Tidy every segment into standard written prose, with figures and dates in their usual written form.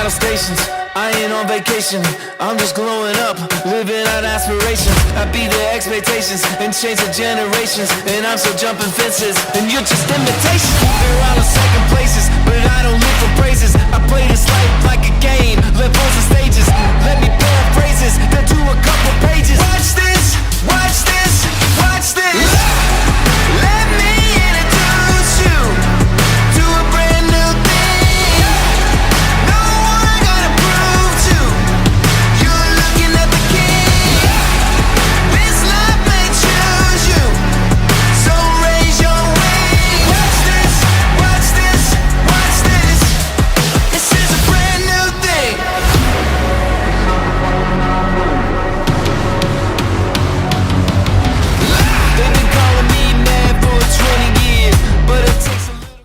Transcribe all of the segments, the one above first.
battle stations. I ain't on vacation, I'm just glowing up, living out aspirations. I beat their expectations and change the generations. And I'm still jumping fences, and you're just imitations. They're all in second places, but I don't live for praises. I play this life like a game, left on the stages. Let me paraphrases, then do a couple pages. Watch this, watch this, watch this. Let me introduce you to a brand new thing. No one gonna prove to. You're looking at the king. This life may choose you, so raise your wings. Watch this, watch this, watch this. This is a brand new thing. They've been calling me mad for 20 years, but it takes a little.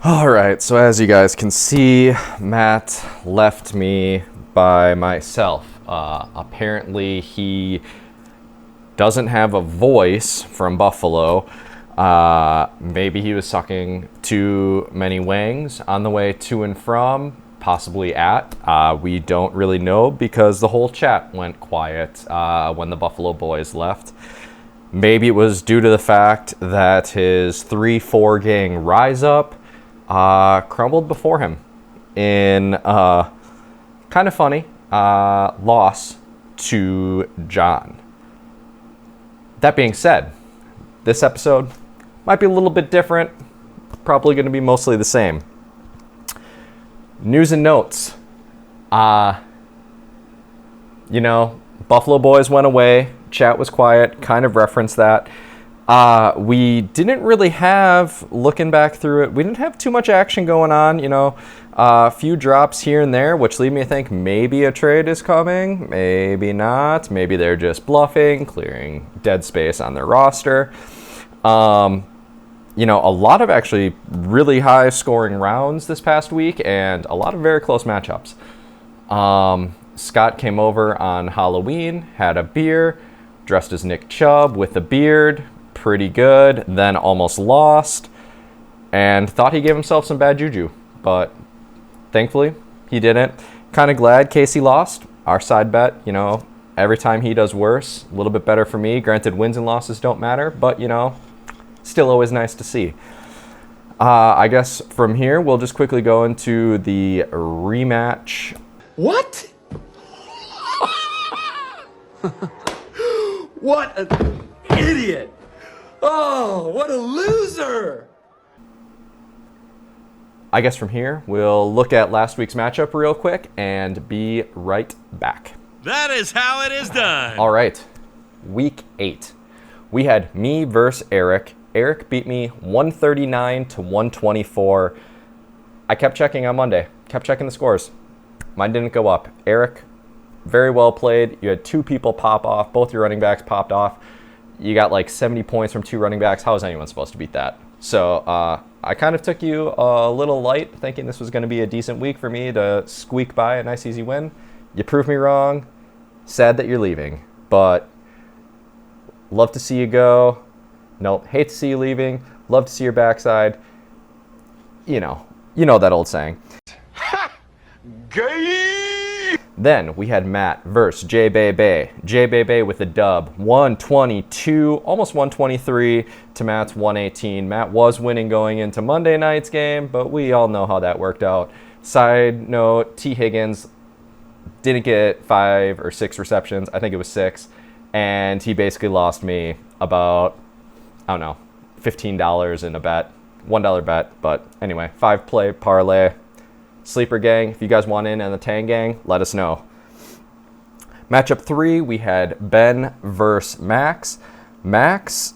All right, so as you guys can see, Matt left me by myself. Apparently he doesn't have a voice from Buffalo. Maybe he was sucking too many wangs on the way to and from, possibly at. We don't really know because the whole chat went quiet when the Buffalo boys left. Maybe it was due to the fact that his 3-4 gang Rise Up crumbled before him in kind of funny loss to John. That being said, this episode might be a little bit different, probably going to be mostly the same. News and notes. Buffalo boys went away, chat was quiet, kind of referenced that. We didn't really have, looking back through it, we didn't have too much action going on, a few drops here and there, which lead me to think maybe a trade is coming, maybe not, maybe they're just bluffing, clearing dead space on their roster. A lot of actually really high scoring rounds this past week and a lot of very close matchups. Scott came over on Halloween, had a beer, dressed as Nick Chubb with a beard, pretty good, then almost lost, and thought he gave himself some bad juju, but thankfully he didn't. Kind of glad Casey lost. Our side bet, every time he does worse, a little bit better for me. Granted, wins and losses don't matter, but still always nice to see. I guess from here we'll just quickly go into the rematch. What? What an idiot! Oh, what a loser! I guess from here we'll look at last week's matchup real quick and be right back. That is how it is done. All right, week 8. We had me versus Eric. Eric beat me 139 to 124. I kept checking on Monday, kept checking the scores. Mine didn't go up. Eric, very well played. You had 2 people pop off. Both your running backs popped off. You got like 70 points from 2 running backs. How is anyone supposed to beat that? So I kind of took you a little light, thinking this was going to be a decent week for me to squeak by a nice, easy win. You proved me wrong. Sad that you're leaving, but love to see you go. Nope, hate to see you leaving. Love to see your backside. You know that old saying. Gay! Then we had Matt versus J Bebe. J Bebe with a dub, 122, almost 123 to Matt's 118. Matt was winning going into Monday night's game, but we all know how that worked out. Side note, T. Higgins didn't get 5 or 6 receptions. I think it was 6. And he basically lost me about, $15 in a bet. $1 bet. But anyway, 5-play parlay. Sleeper gang, if you guys want in on the Tang gang, let us know. Matchup 3, we had Ben versus Max. Max,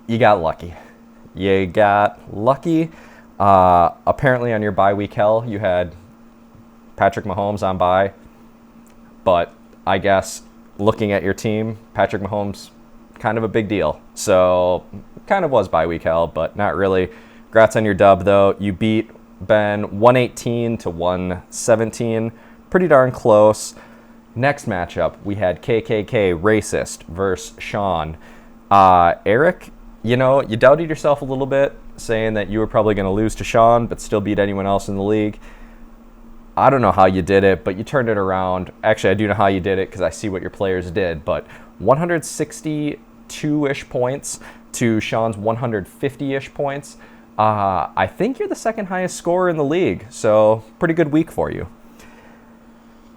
you got lucky. Apparently on your bye week hell, you had Patrick Mahomes on bye. But I guess looking at your team, Patrick Mahomes, kind of a big deal. So kind of was bye week hell, but not really. Congrats on your dub, though. You beat Ben 118 to 117. Pretty darn close. Next matchup, we had KKK Racist versus Sean. Eric you know, you doubted yourself a little bit, saying that you were probably going to lose to Sean, but still beat anyone else in the league. I don't know how you did it, but you turned it around. Actually, I do know how you did it because I see what your players did, but 162-ish points to Sean's 150-ish points. I think you're the second highest scorer in the league, so pretty good week for you.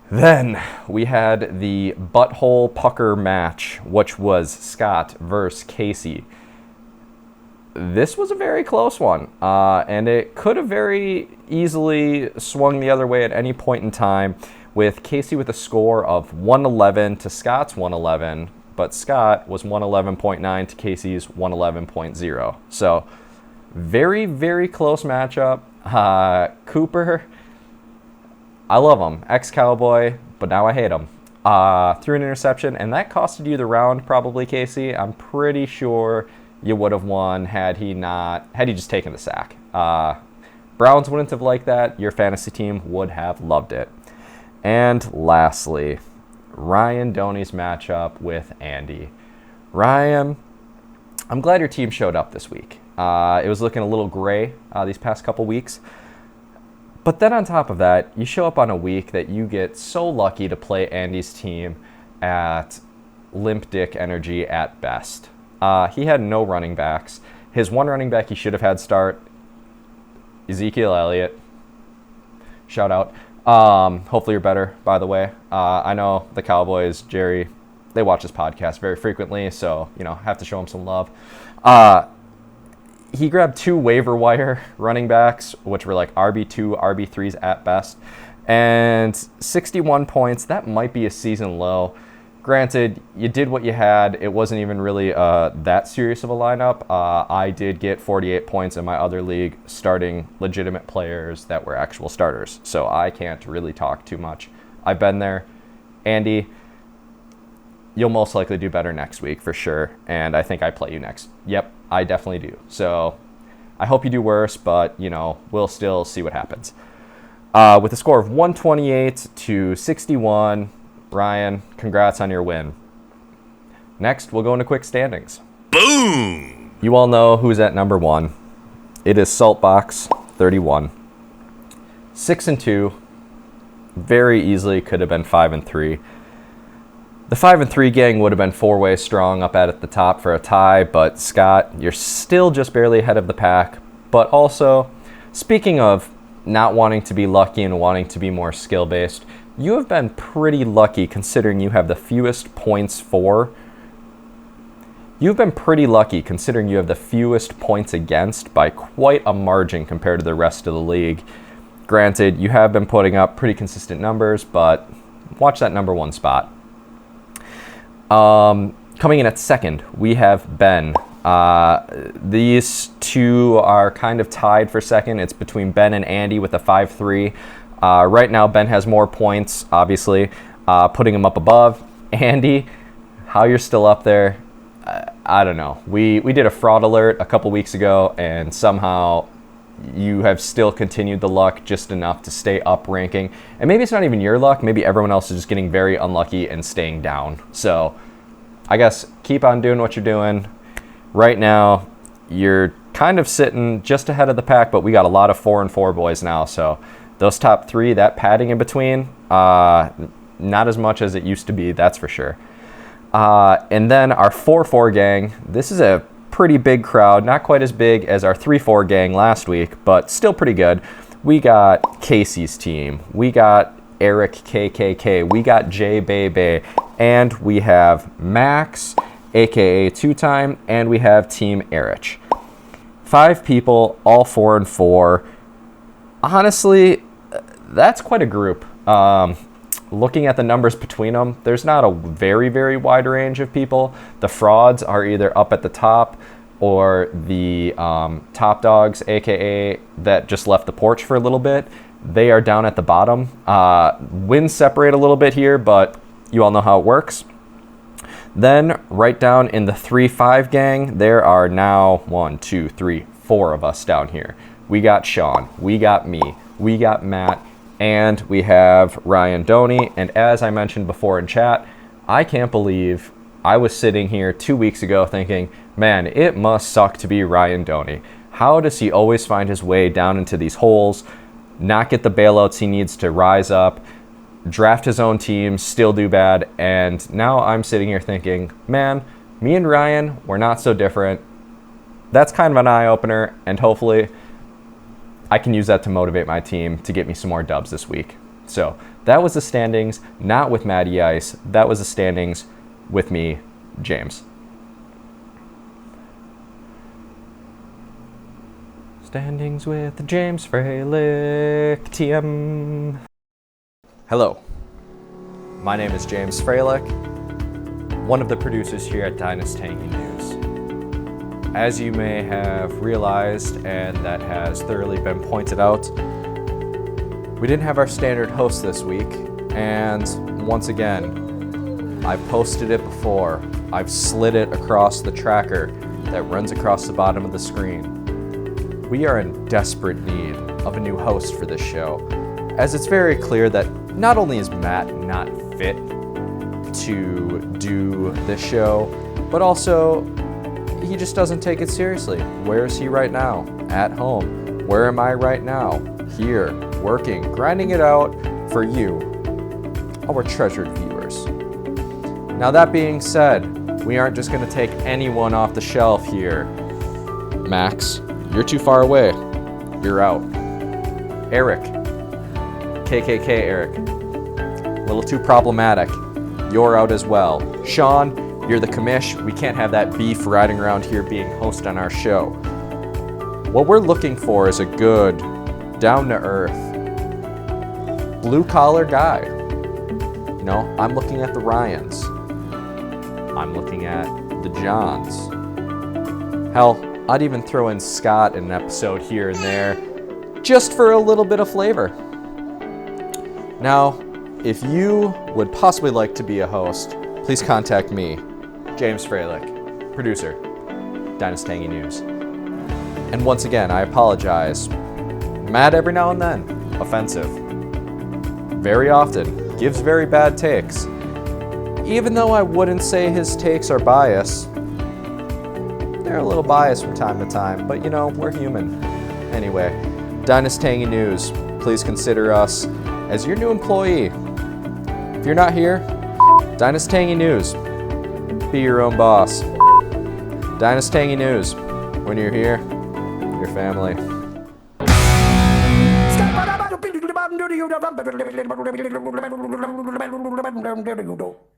Then we had the butthole pucker match, which was Scott versus Casey. This was a very close one, and it could have very easily swung the other way at any point in time, with Casey with a score of 111 to Scott's 111, but Scott was 111.9 to Casey's 111.0. So very, very close matchup. Cooper, I love him, ex-Cowboy, but now I hate him. Threw an interception, and that costed you the round probably, Casey. I'm pretty sure you would have won had he just taken the sack. Browns wouldn't have liked that. Your fantasy team would have loved it. And lastly, Ryan Doney's matchup with Andy. Ryan, I'm glad your team showed up this week. It was looking a little gray these past couple weeks. But then on top of that, you show up on a week that you get so lucky to play Andy's team at limp dick energy at best. He had no running backs. His one running back he should have had start, Ezekiel Elliott. Shout out. Hopefully you're better, by the way. I know the Cowboys, Jerry, they watch this podcast very frequently, so, have to show him some love. He grabbed 2 waiver wire running backs, which were like RB2, RB3s at best, and 61 points. That might be a season low. Granted, you did what you had. It wasn't even really that serious of a lineup. I did get 48 points in my other league, starting legitimate players that were actual starters, so I can't really talk too much. I've been there. Andy, you'll most likely do better next week for sure, and I think I play you next. Yep, I definitely do. So I hope you do worse, but, we'll still see what happens. With a score of 128 to 61, Ryan, congrats on your win. Next, we'll go into quick standings. Boom! You all know who's at number 1. It is Saltbox 31. 6-2. Very easily could have been 5-3. The 5-3 gang would have been 4-way strong up at the top for a tie, but Scott, you're still just barely ahead of the pack. But also, speaking of not wanting to be lucky and wanting to be more skill-based, you have been pretty lucky considering you have the fewest points for. You've been pretty lucky considering you have the fewest points against by quite a margin compared to the rest of the league. Granted, you have been putting up pretty consistent numbers, but watch that number 1 spot. Coming in at second, we have Ben. These two are kind of tied for second. It's between Ben and Andy with a 5-3. Right now, Ben has more points, obviously, putting him up above. Andy, how you're still up there, I don't know. We did a fraud alert a couple weeks ago, and somehow you have still continued the luck just enough to stay up ranking. And maybe it's not even your luck. Maybe everyone else is just getting very unlucky and staying down. So I guess keep on doing what you're doing. Right now, you're kind of sitting just ahead of the pack, but we got a lot of 4-4 boys now. So those top 3, that padding in between, not as much as it used to be, that's for sure. And then our 4-4 gang, this is a pretty big crowd, not quite as big as our 3-4 gang last week, but still pretty good. We got Casey's team, we got Eric KKK, we got Jay Bebe, and we have Max, aka 2-Time, and we have Team Erich. 5 people, all 4-4. Honestly, that's quite a group. Looking at the numbers between them, there's not a very, very wide range of people. The frauds are either up at the top or the top dogs, aka that just left the porch for a little bit. They are down at the bottom. Wins separate a little bit here, but you all know how it works. Then right down in the 3-5 gang, there are now 1, 2, 3, 4 of us down here. We got Sean, we got me, we got Matt, and we have Ryan Doney. And as I mentioned before in chat, I can't believe I was sitting here 2 weeks ago thinking, man, it must suck to be Ryan Doney. How does he always find his way down into these holes, not get the bailouts he needs to rise up, draft his own team, still do bad? And now I'm sitting here thinking, man, me and Ryan, we're not so different. That's kind of an eye-opener, and hopefully I can use that to motivate my team to get me some more dubs this week. So that was the standings, not with Matty Ice. That was the standings with me, James. Standings with James Freilich, TM. Hello, my name is James Freilich, one of the producers here at DynasTangy News. As you may have realized, and that has thoroughly been pointed out, we didn't have our standard host this week, and once again, I've posted it before. I've slid it across the tracker that runs across the bottom of the screen. We are in desperate need of a new host for this show, as it's very clear that not only is Matt not fit to do this show, but also he just doesn't take it seriously. Where is he right now? At home. Where am I right now? Here, working, grinding it out for you, our treasured viewers. Now that being said, we aren't just going to take anyone off the shelf here. Max, you're too far away. You're out. Eric, KKK Eric, a little too problematic. You're out as well. Sean, you're the commish. We can't have that beef riding around here being host on our show. What we're looking for is a good, down-to-earth, blue-collar guy. You know, I'm looking at the Ryans. I'm looking at the Johns. Hell, I'd even throw in Scott in an episode here and there, just for a little bit of flavor. Now, if you would possibly like to be a host, please contact me, James Freilich, producer, DynasTangy News. And once again, I apologize. Mad every now and then, offensive. Very often, gives very bad takes. Even though I wouldn't say his takes are biased, they're a little biased from time to time, but you know, we're human. Anyway, DynasTangy News, please consider us as your new employee. If you're not here, DynasTangy News, be your own boss. DynasTangy News, when you're here, your family.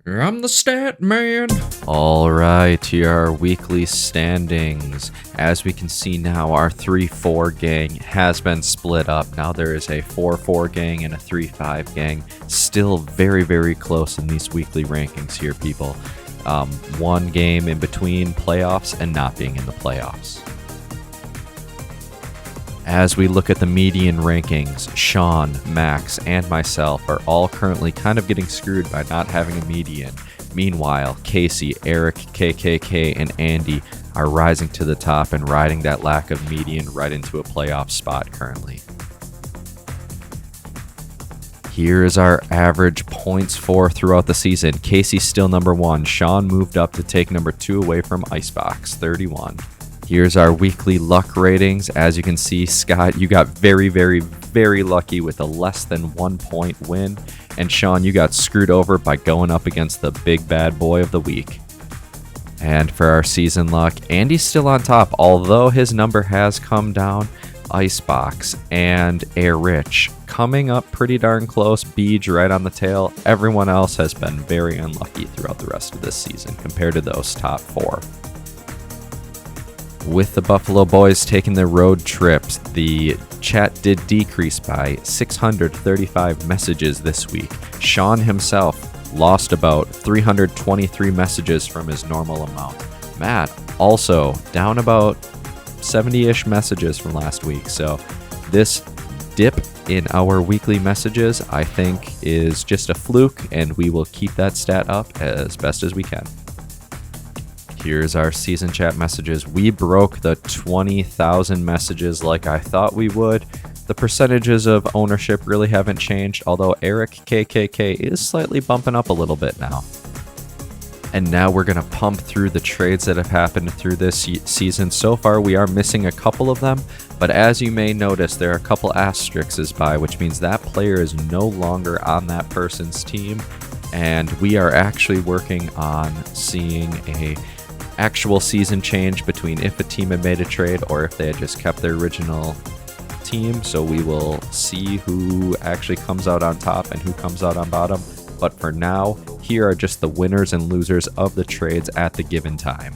I'm the Statman. All right, here are our weekly standings. As we can see now, our 3-4 gang has been split up. Now there is a 4-4 gang and a 3-5 gang. Still very, very close in these weekly rankings here, people. One game in between playoffs and not being in the playoffs. As we look at the median rankings, Sean, Max, and myself are all currently kind of getting screwed by not having a median. Meanwhile, Casey, Eric, KKK, and Andy are rising to the top and riding that lack of median right into a playoff spot currently. Here is our average points for throughout the season. Casey's still number 1. Sean moved up to take number 2 away from Icebox, 31. Here's our weekly luck ratings. As you can see, Scott, you got very, very, very lucky with a less than 1 point win. And Sean, you got screwed over by going up against the big bad boy of the week. And for our season luck, Andy's still on top, although his number has come down. Icebox and Air Rich coming up pretty darn close. Beej right on the tail. Everyone else has been very unlucky throughout the rest of this season compared to those top 4. With the Buffalo Boys taking their road trips, the chat did decrease by 635 messages this week. Sean himself lost about 323 messages from his normal amount. Matt also down about 70-ish messages from last week. So this dip in our weekly messages, I think, is just a fluke, and we will keep that stat up as best as we can. Here's our season chat messages. We broke the 20,000 messages like I thought we would. The percentages of ownership really haven't changed, although Eric KKK is slightly bumping up a little bit now. And now we're going to pump through the trades that have happened through this season. So far, we are missing a couple of them, but as you may notice, there are a couple asterisks by, which means that player is no longer on that person's team. And we are actually working on seeing a actual season change between if a team had made a trade or if they had just kept their original team. So we will see who actually comes out on top and who comes out on bottom. But for now, here are just the winners and losers of the trades at the given time.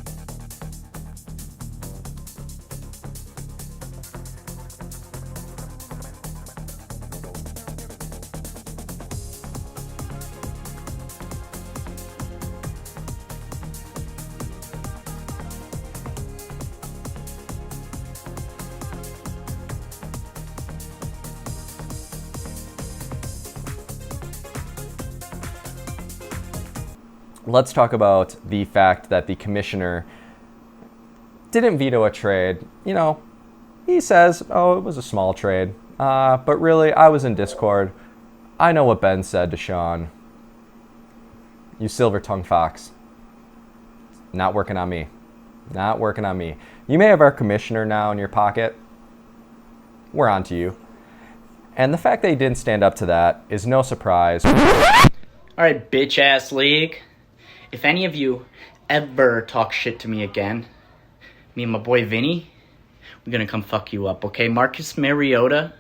Let's talk about the fact that the commissioner didn't veto a trade. You know, he says, oh, it was a small trade. But really, I was in Discord. I know what Ben said to Sean. You silver-tongued fox. Not working on me. Not working on me. You may have our commissioner now in your pocket. We're on to you. And the fact that he didn't stand up to that is no surprise. All right, bitch-ass league. If any of you ever talk shit to me again, me and my boy Vinny, we're gonna come fuck you up, okay? Marcus Mariota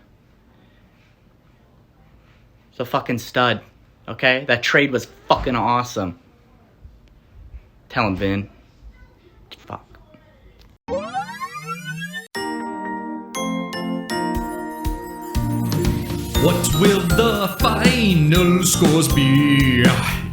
is a fucking stud, okay? That trade was fucking awesome. Tell him, Vin. Fuck. What will the final scores be?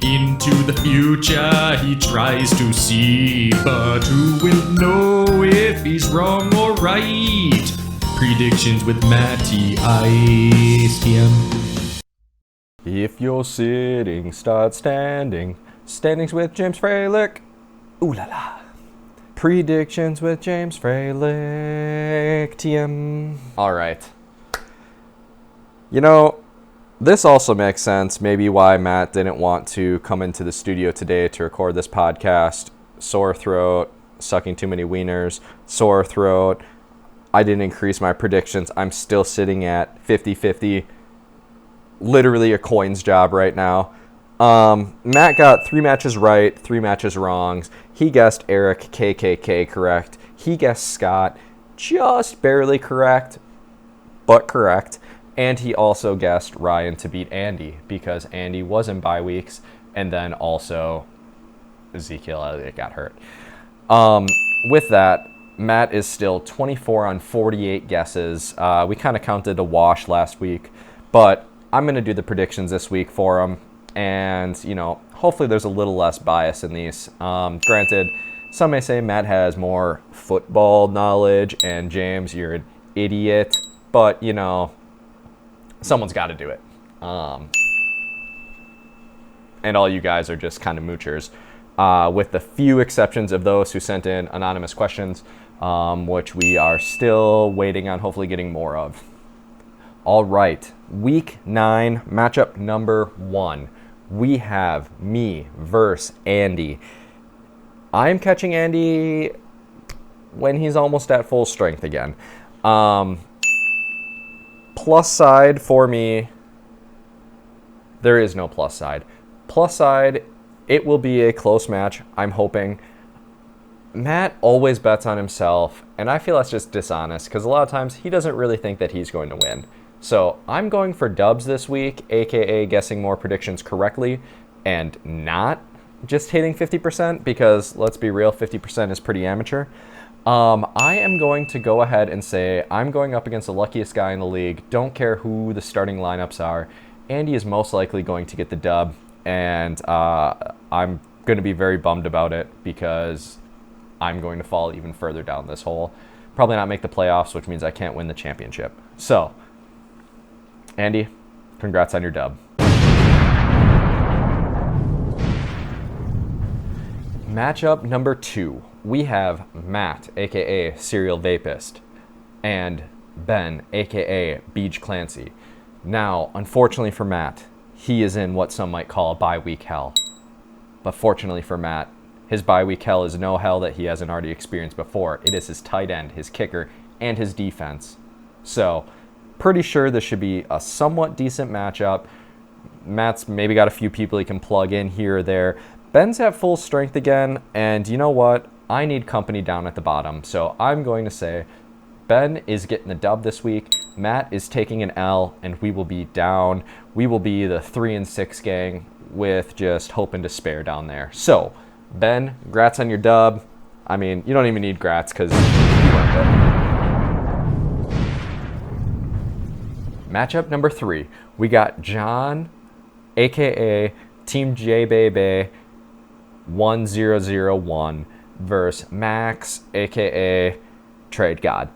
Into the future he tries to see, but who will know if he's wrong or right? Predictions with Matty ICM. If you're sitting, start standing. Standings with James Fralick. Ooh la la. Predictions with James Fralick. TM. All right. You know, this also makes sense, maybe why Matt didn't want to come into the studio today to record this podcast. Sore throat, sucking too many wieners, sore throat. I didn't increase my predictions. I'm still sitting at 50-50. Literally a coins job right now. Matt got 3 matches right, 3 matches wrong. He guessed Eric KKK correct. He guessed Scott just barely correct, but correct. And he also guessed Ryan to beat Andy because Andy was in bye weeks, and then also Ezekiel Elliott got hurt. With that, Matt is still 24 on 48 guesses. We kind of counted a wash last week, but I'm going to do the predictions this week for him. And, you know, hopefully there's a little less bias in these. Granted, some may say Matt has more football knowledge, and James, you're an idiot. But, you know, someone's got to do it. And all you guys are just kind of moochers, with the few exceptions of those who sent in anonymous questions, which we are still waiting on hopefully getting more of. All right, week 9, matchup number 1. We have me versus Andy. I'm catching Andy when he's almost at full strength again. Plus side for me, there is no plus side. Plus side, it will be a close match, I'm hoping. Matt always bets on himself, and I feel that's just dishonest because a lot of times he doesn't really think that he's going to win. So I'm going for dubs this week, aka guessing more predictions correctly and not just hitting 50% because, let's be real, 50% is pretty amateur. I am going to go ahead and say I'm going up against the luckiest guy in the league. Don't care who the starting lineups are. Andy is most likely going to get the dub, and I'm going to be very bummed about it because I'm going to fall even further down this hole. Probably not make the playoffs, which means I can't win the championship. So, Andy, congrats on your dub. Matchup number 2. We have Matt, aka Serial Vapist, and Ben, aka Beach Clancy. Now, unfortunately for Matt, he is in what some might call bye week hell. But fortunately for Matt, his bye week hell is no hell that he hasn't already experienced before. It is his tight end, his kicker, and his defense. So, pretty sure this should be a somewhat decent matchup. Matt's maybe got a few people he can plug in here or there. Ben's at full strength again, and you know what? I need company down at the bottom. So I'm going to say Ben is getting the dub this week. Matt is taking an L, and we will be down. We will be the 3-6 gang with just hope and despair down there. So, Ben, grats on your dub. I mean, you don't even need grats because you earned it. Matchup number 3, we got John, aka Team J Baby 1001 versus Max, aka Trade God.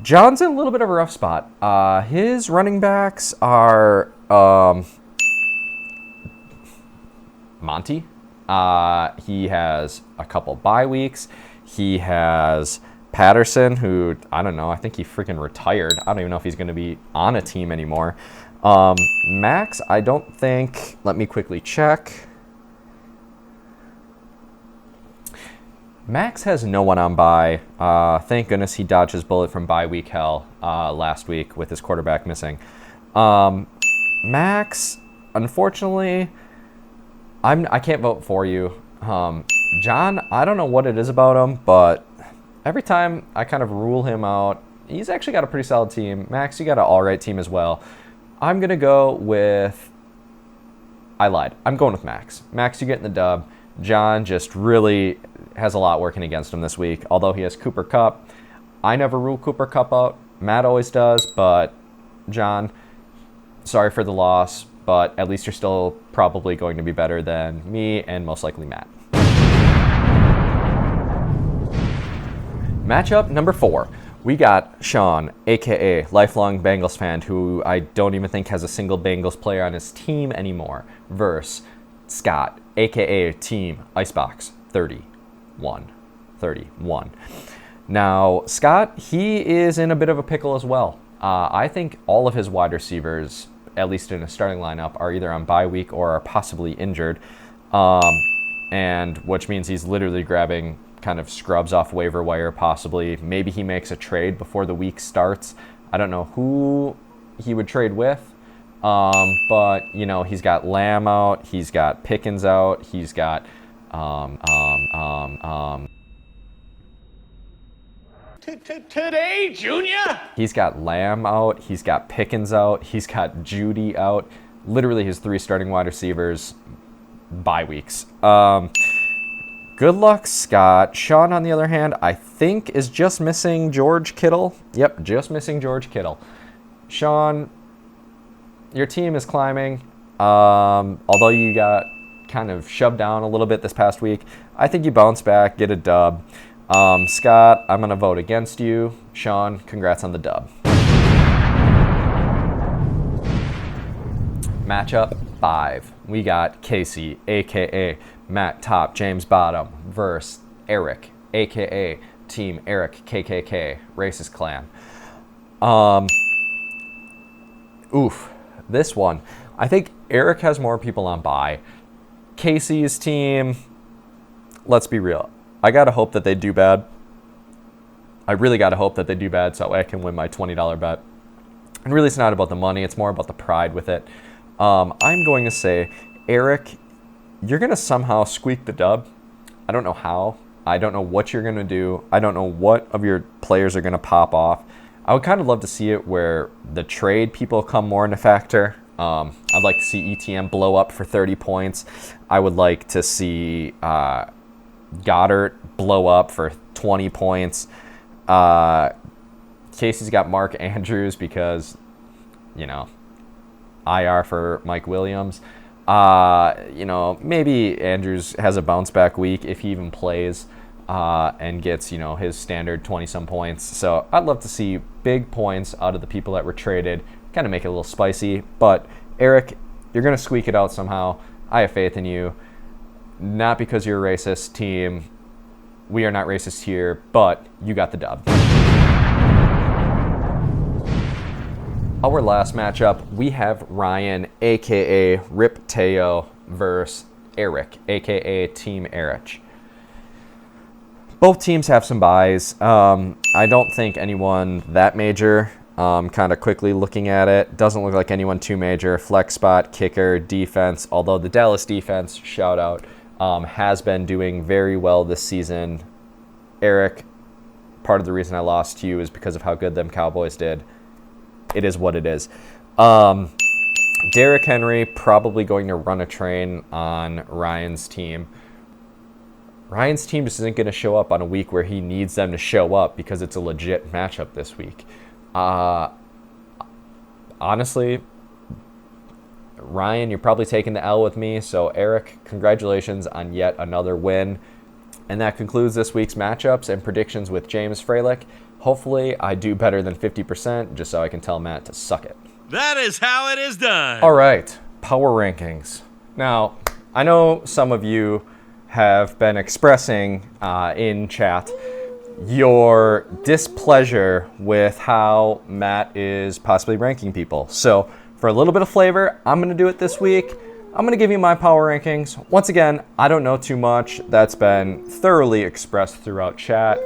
John's in a little bit of a rough spot. His running backs are Monty. He has a couple bye weeks. He has Patterson, who, I don't know, I think he freaking retired. I don't even know if he's going to be on a team anymore. Max, I don't think, let me quickly check. Max has no one on bye. Thank goodness he dodged his bullet from bye week hell last week with his quarterback missing. Max, unfortunately, I can't vote for you. John, I don't know what it is about him, but every time I kind of rule him out, he's actually got a pretty solid team. Max, you got an all right team as well. I'm going to go with... I lied. I'm going with Max. Max, you getting the dub. John just really has a lot working against him this week, although he has Cooper Kupp. I never rule Cooper Kupp out. Matt always does, but John, sorry for the loss, but at least you're still probably going to be better than me and most likely Matt. Matchup number 4. We got Sean, aka lifelong Bengals fan, who I don't even think has a single Bengals player on his team anymore, versus Scott, aka Team Icebox 31. Now, Scott, he is in a bit of a pickle as well. I think all of his wide receivers, at least in a starting lineup, are either on bye week or are possibly injured, and which means he's literally grabbing kind of scrubs off waiver wire, possibly. Maybe he makes a trade before the week starts. I don't know who he would trade with, but, you know, he's got Lamb out, he's got Pickens out, he's got Today, Junior? he's got Lamb out, he's got Pickens out, he's got Judy out. Literally his 3 starting wide receivers, bye weeks. Good luck, Scott. Sean, on the other hand, I think is just missing George Kittle. Yep, just missing George Kittle. Sean, your team is climbing. Although you got kind of shoved down a little bit this past week, I think you bounce back, get a dub. Scott, I'm going to vote against you. Sean, congrats on the dub. Matchup 5. We got Casey, a.k.a. Matt Top, James Bottom, versus Eric, a.k.a. Team Eric KKK, Racist Clan. This one. I think Eric has more people on bye. Casey's team, let's be real. I got to hope that they do bad. I really got to hope that they do bad so I can win my $20 bet. And really, it's not about the money. It's more about the pride with it. I'm going to say, Eric, you're going to somehow squeak the dub. I don't know how. I don't know what you're going to do. I don't know what of your players are going to pop off. I would kind of love to see it where the trade people come more into factor. I'd like to see ETM blow up for 30 points. I would like to see Goddard blow up for 20 points. Casey's got Mark Andrews because, you know, IR for Mike Williams. You know, maybe Andrews has a bounce back week if he even plays and gets, you know, his standard 20-some points. So I'd love to see big points out of the people that were traded, kind of make it a little spicy. But Eric, you're going to squeak it out somehow. I have faith in you. Not because you're a racist team. We are not racist here, but you got the dub. Our last matchup, we have Ryan, a.k.a. Rip Teo, versus Eric, aka Team Erich. Both teams have some buys. I don't think anyone that major. Kind of quickly looking at it, doesn't look like anyone too major. Flex spot, kicker, defense, although the Dallas defense, shout out, has been doing very well this season. Eric, part of the reason I lost to you is because of how good them Cowboys did. It is what it is. Derrick Henry probably going to run a train on Ryan's team. Ryan's team just isn't going to show up on a week where he needs them to show up because it's a legit matchup this week. Honestly, Ryan, you're probably taking the L with me. So Eric, congratulations on yet another win. And that concludes this week's matchups and predictions with James Freilich. Hopefully I do better than 50% just so I can tell Matt to suck it. That is how it is done. All right, power rankings. Now, I know some of you have been expressing in chat your displeasure with how Matt is possibly ranking people. So for a little bit of flavor, I'm going to do it this week. I'm going to give you my power rankings. Once again, I don't know too much. That's been thoroughly expressed throughout chat.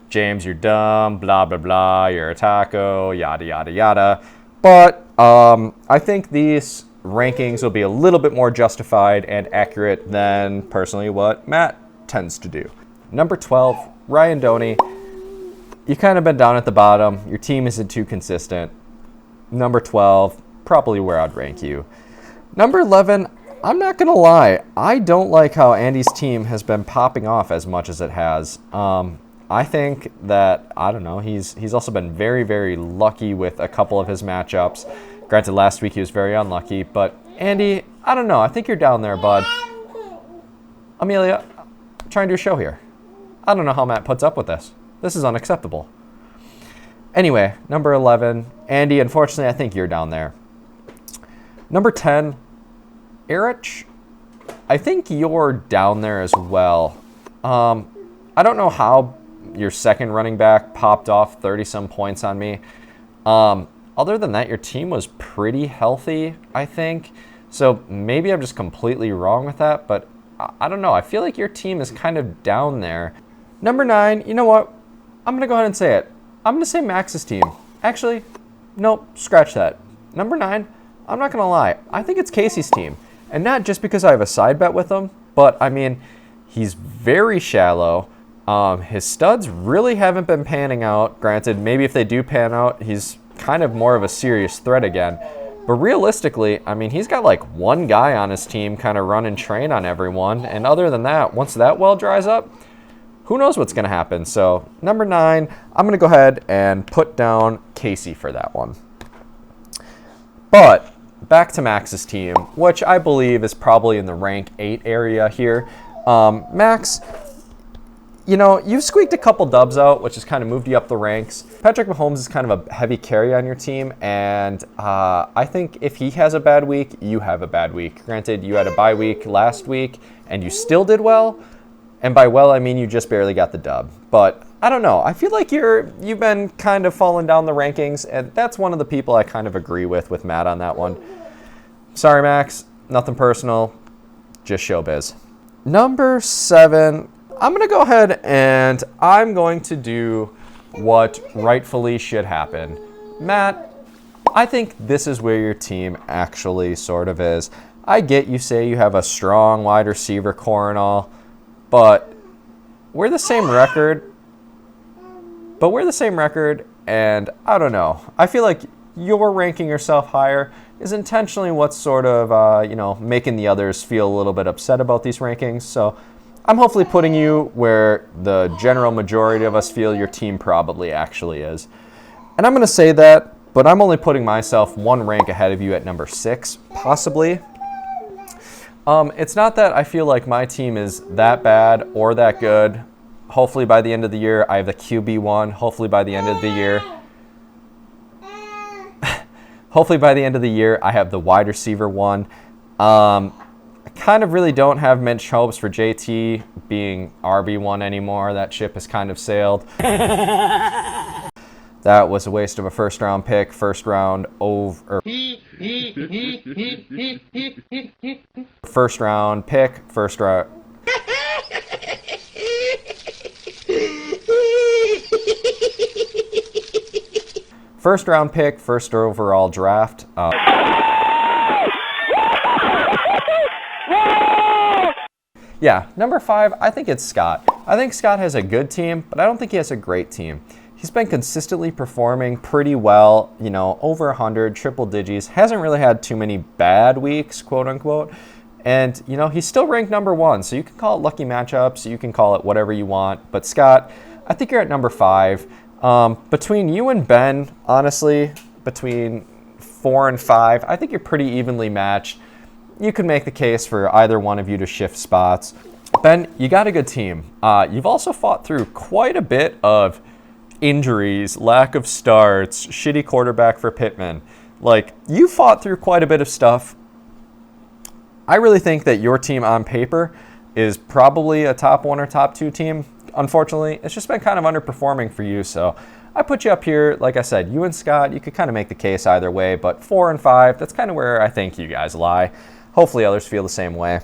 James, you're dumb, blah, blah, blah, you're a taco, yada, yada, yada. But I think these rankings will be a little bit more justified and accurate than personally what Matt tends to do. Number 12, Ryan Doney. You kind of been down at the bottom. Your team isn't too consistent. Number 12, probably where I'd rank you. Number 11, I'm not going to lie. I don't like how Andy's team has been popping off as much as it has. I think that, I don't know, he's also been very, very lucky with a couple of his matchups. Granted, last week he was very unlucky, but Andy, I don't know. I think you're down there, bud. Amelia, I'm trying to do a show here. I don't know how Matt puts up with this. This is unacceptable. Anyway, number 11, Andy, unfortunately, I think you're down there. Number 10, Erich, I think you're down there as well. I don't know how your second running back popped off 30-some points on me. Other than that, your team was pretty healthy, I think. So maybe I'm just completely wrong with that, but I don't know. I feel like your team is kind of down there. Number 9, you know what? I'm going to go ahead and say it. I'm going to say Max's team. Actually, nope, scratch that. Number 9, I'm not going to lie. I think it's Casey's team. And not just because I have a side bet with him, but I mean, he's very shallow. His studs really haven't been panning out. Granted, maybe if they do pan out, he's kind of more of a serious threat again. But realistically, I mean, he's got like one guy on his team kind of running train on everyone. And other than that, once that well dries up, who knows what's going to happen. So number 9, I'm going to go ahead and put down Casey for that one. But back to Max's team, which I believe is probably in the rank 8 area here. Max, you know, you've squeaked a couple dubs out, which has kind of moved you up the ranks. Patrick Mahomes is kind of a heavy carry on your team, and I think if he has a bad week, you have a bad week. Granted, you had a bye week last week, and you still did well. And by well, I mean you just barely got the dub. But I don't know. I feel like you've been kind of falling down the rankings, and that's one of the people I kind of agree with Matt on that one. Sorry, Max. Nothing personal. Just showbiz. Number 7, I'm going to go ahead and I'm going to do what rightfully should happen. Matt, I think this is where your team actually sort of is. I get you say you have a strong wide receiver core and all, but we're the same record. And I don't know. I feel like you're ranking yourself higher is intentionally what's sort of, making the others feel a little bit upset about these rankings. So I'm hopefully putting you where the general majority of us feel your team probably actually is. And I'm going to say that, but I'm only putting myself one rank ahead of you at number 6, possibly. It's not that I feel like my team is that bad or that good. Hopefully by the end of the year, I have the QB1. Hopefully by the end of the year, I have the wide receiver 1. I kind of really don't have much hopes for JT being RB1 anymore. That ship has kind of sailed. That was a waste of a first round pick. First round over first round pick, first round. First round pick, first overall draft. Yeah, number 5, I think it's Scott. I think Scott has a good team, but I don't think he has a great team. He's been consistently performing pretty well, you know, over 100, triple digits. Hasn't really had too many bad weeks, quote unquote. And, you know, he's still ranked number 1, so you can call it lucky matchups, you can call it whatever you want. But Scott, I think you're at number 5. Between you and Ben, honestly, between 4 and 5, I think you're pretty evenly matched. You could make the case for either one of you to shift spots. Ben, you got a good team. You've also fought through quite a bit of injuries, lack of starts, shitty quarterback for Pittman. Like, you fought through quite a bit of stuff. I really think that your team on paper is probably a top 1 or top 2 team. Unfortunately, it's just been kind of underperforming for you, so I put you up here. Like I said, you and Scott, you could kind of make the case either way, but 4 and 5, that's kind of where I think you guys lie. Hopefully others feel the same way.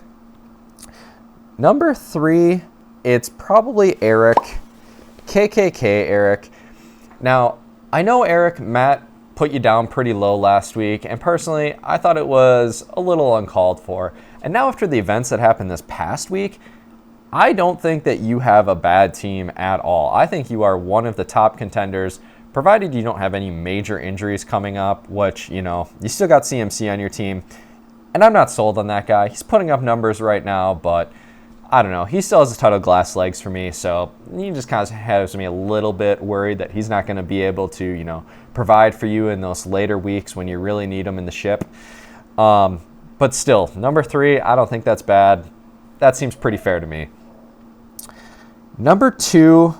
Number 3, it's probably Eric. KKK Eric. Now, I know Eric, Matt put you down pretty low last week, and personally, I thought it was a little uncalled for. And now after the events that happened this past week, I don't think that you have a bad team at all. I think you are one of the top contenders, provided you don't have any major injuries coming up, which, you know, you still got CMC on your team. And I'm not sold on that guy. He's putting up numbers right now, but I don't know. He still has a ton of glass legs for me, so he just kind of has me a little bit worried that he's not going to be able to, you know, provide for you in those later weeks when you really need him in the ship. But still, number 3, I don't think that's bad. That seems pretty fair to me. Number 2,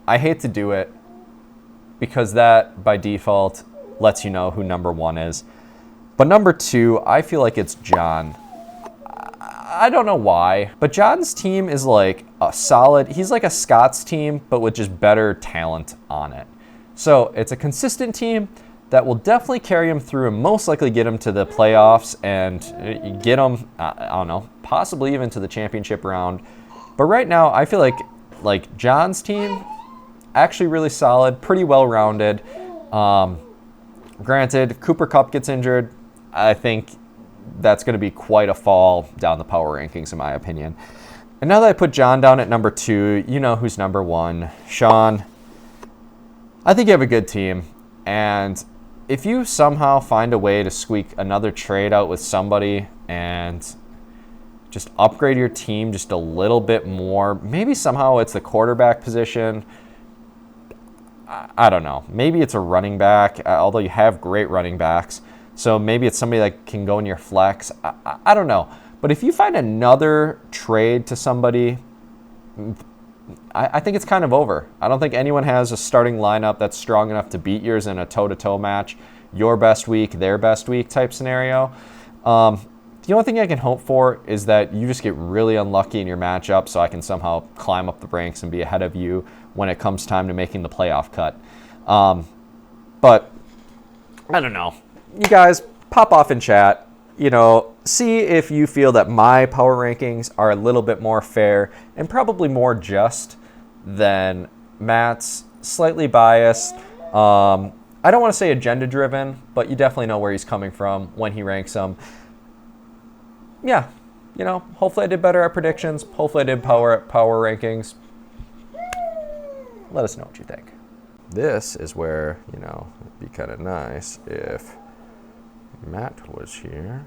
I hate to do it because that, by default, lets you know who number 1 is. But number 2, I feel like it's John. I don't know why, but John's team is like a solid, he's like a Scott's team, but with just better talent on it. So it's a consistent team that will definitely carry him through and most likely get him to the playoffs and get him, I don't know, possibly even to the championship round. But right now, I feel like John's team, actually really solid, pretty well-rounded. Granted, Cooper Kupp gets injured. I think that's going to be quite a fall down the power rankings, in my opinion. And now that I put John down at number 2, you know who's number 1. Sean, I think you have a good team. And if you somehow find a way to squeak another trade out with somebody and just upgrade your team just a little bit more, maybe somehow it's the quarterback position. I don't know. Maybe it's a running back, although you have great running backs. So maybe it's somebody that can go in your flex. I don't know. But if you find another trade to somebody, I think it's kind of over. I don't think anyone has a starting lineup that's strong enough to beat yours in a toe-to-toe match. Your best week, their best week type scenario. The only thing I can hope for is that you just get really unlucky in your matchup so I can somehow climb up the ranks and be ahead of you when it comes time to making the playoff cut. But I don't know. You guys pop off in chat, you know, see if you feel that my power rankings are a little bit more fair and probably more just than Matt's, slightly biased. I don't want to say agenda driven, but you definitely know where he's coming from when he ranks them. Yeah, you know, hopefully I did better at predictions. Hopefully I did power rankings. Let us know what you think. This is where, you know, it'd be kind of nice if Matt was here.